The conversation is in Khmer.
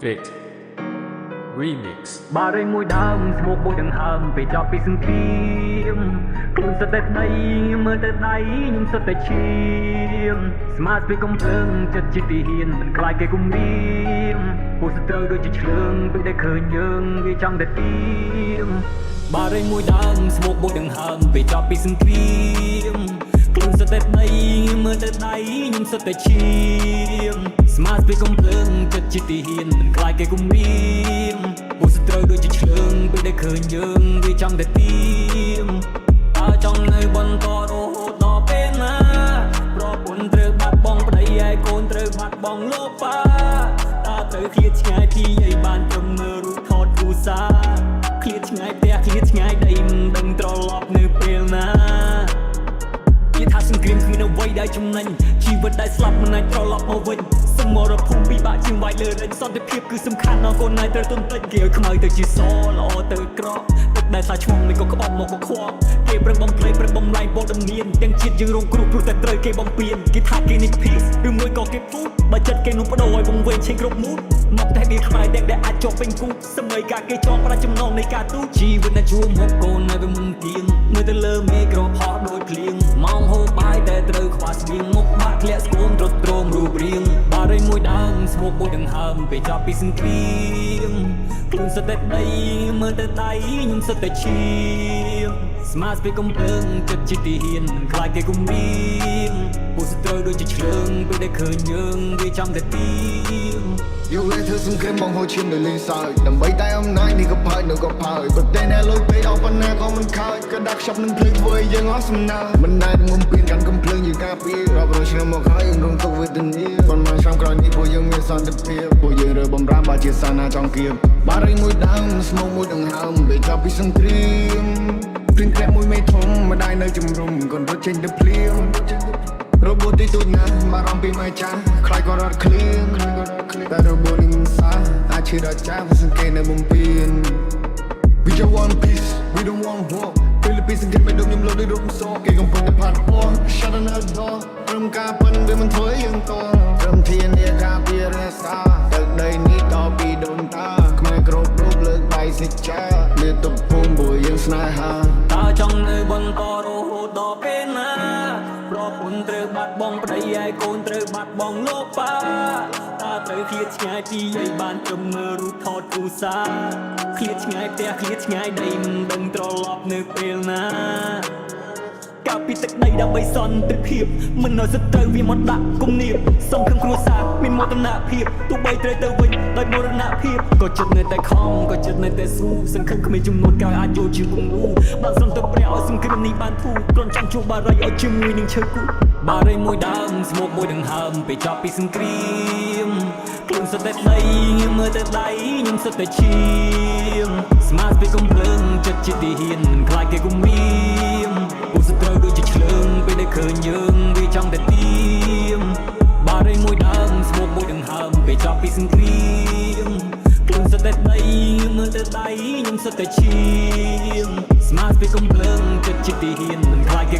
Fit Remix បារីមួយដើមស្មុកមួយដង្ហើមពេលចប់ពីសង្គ្រាមខ្លួនសតែដៃមើលទៅដៃខ្ញុំសតែឈាមស្មាតពីកំភ្លើងចិត្តជាទីហ៊ានមិនខ្លាចគេគំរាមពួកសត្រូវដូចជាឆ្លើងពេលដែលឃើញយើងវាចង់តែទៀមបារីមួយដើមស្មុកមួយដង្ហើមពេលចប់ពីសង្គ្រាមខ្លួនសតែដៃមើលទៅដៃខ្ញុំសតែឈាមស្មាតពីកំភ្លើងចិត្តជាទីហ៊ានមិនខ្លាចគេគំរាមពួកសត្រូវដូចជាឆ្លើងពេលដែលឃើញយើងវាចង់តែទៀមចង់នៅបន្តរហូតដល់ពេលណាប្រពន្ធត្រូវបាត់បង់ប្តីហើយកូនត្រូវបាត់បង់លោកប៉ាតើត្រូវឃ្លាតឆ្ងាយពីឲ្យបានព្រមមើលរូបថតគ្រួសារឃ្លាតឆ្ងាយផ្ទះឃ្លាតឆ្ងាយដីមិនដឹងត្រឡប់នៅពេលណានិយាយថាសង្គ្រាមគ្មានអ្វីដែលចំណេញជីវិតដែលស្លាប់មិនអាចត្រឡប់មកវិញសមរភូមិពិបាកជាងវាយលើរិញសន្តិភាពគឺសំខាន់ណាស់កូនណៃត្រូវទន្តិចគេឲ្យខ្មៅទៅជាសល្អទៅក្រក់ទឹកដែលសាឈ្មោះមិនក៏ក្បត់មកក៏ខ្វល់គេប្រឹងបំភ្លេចប្រឹងបំលែងពលដំនៀនទាំងជាតិយើងរងគ្រោះព្រោះតែត្រូវគេបំពេញគេថាគេនេះ peace ឬមួយក៏គេពូតបើចិត្តគេនោះបដូរឲ្យវង្វេងឆេងគ្រប់មូតមកតែវាខ្មែរតែដែលអាចជាប់ពេញគូសម័យការគេចងប្រាចំណងនៃការទូជីវិតណាជួមហូបកូននៅវាមិនទៀងមើលទៅលើមេក្រផោះដូចភ្លៀងម៉ោងហូបបាយតែត្រូវខ្វះស្បៀងមុខបាក់ធ្លាក់ស្គមទ្រុឌទ្រោមរូបរាងបារីមួយដើមស្មុកមួយដង្ហើមពេលចប់ពីសង្គ្រាមខ្លួនសតែដៃមើលទៅដៃខ្ញុំសតែឈាមស្មាតពីកំភ្លើងចិត្តជាទីហ៊ានមិនខ្លាចគេគំរាមពួកសត្រូវដូចជាឆ្លើងពេលដែលឃើញយើងវាចង់តែទៀមយកលេធ្វើសង្គ្រាមបងហូរឈាមនៅលេងសើចដើម្បីតែអំណាចនេះក៏ផើចនៅក៏ផើចប្រទេសណែលុយពេកអស់ប៉ុណ្ណាក៏មិនខើចក៏ដាក់ខ្ចប់នឹងភ្លេចធ្វើឲ្យយើងអស់សំណើមិនដែលងំពៀនកាន់កំភ្លើងយើងការពាររាប់រយឆ្នាំមកហើយយើងរងទុក្ខវេទនាប៉ុន្មានឆ្នាំក្រោយនេះពួកយើងមានសន្តិភាពពួកយើងរើបំរាមបាជាសាណាចង់គៀបបារីមួយដើមស្មោកមួយដង្ហើមពេលចប់ពីសង្គ្រាមព្រៀងក្រាក់មួយមេធំម្ដាយនៅជំរុំកូនរត់ចេញទៅភ្លាមរបូតទីទូចណាស់មករំពីម៉ែចាស់ខ្លាចក៏រត់ឃ្លៀងតែរបូតនេះមិនសាអាចឈឺដល់ចាស់វាសង្កេតនៅបំពេញ We just want peace we don't want war ពេលពីសង្កេតមិនដូចខ្ញុំលោដូចរំសោគេកំពុងតែផាត់ពណ៌ Shut down the door ព្រមការប៉ិនវាមិនធ្វើយើងតព្រមធានាការពាររក្សាទឹកដីនេះតពីដូនតាខ្មែរគ្រប់រូបលើកដៃសេចក្ដីលើទុកភូមិពួកយើងស្នេហាតើចង់នៅបន្តរហូតដល់ពេលណាប្រពន្ធត្រូវបាត់បង់ប្តីហើយកូនត្រូវបាត់បង់លោកប៉ាតើត្រូវឃ្លាតឆ្ងាយពីឲ្យបានព្រមមើលរូបថតគ្រួសារឃ្លាតឆ្ងាយផ្ទះឃ្លាតឆ្ងាយដីមិនដឹងត្រឡប់នៅពេលណាកាពីទឹកដីដើម្បីសន្តិភាពមិនឲ្យសត្រូវវាមកដាក់គំនាបសុំខំគ្រួសារមានមោទនភាពទោះបីត្រូវទៅវិញដោយមរណភាពក៏ចិត្តនៅតែខំក៏ចិត្តនៅតែស៊ូសង្ឃឹមគ្មានចំនួនក្រោយអាចយកជាគំនូបើសុំទៅព្រះឲ្យសង្គ្រាមនេះបានធូរគ្រាន់ចង់ជួបបារីឲ្យជាមួយនឹងឈើគូបារីមួយដើមស្មុកមួយដង្ហើមពេលចប់ពីសង្គ្រាមខ្លួនសតែដៃមើលទៅដៃខ្ញុំសតែឈាមស្មាតពីកំភ្លើងចិត្តជាទីហ៊ានមិនខ្លាចគេគំរាមពួកសត្រូវដូចជាឆ្លើងពេលដែលឃើញយើងវាចង់តែទៀមបារីមួយដើមស្មុកមួយដង្ហើមពេលចប់ពីសង្គ្រាមខ្លួនសតែដៃមើលទៅដៃខ្ញុំសតែឈាមស្មាតពីកំភ្លើងចិត្តជាទីហ៊ានមិនខ្លាចគេ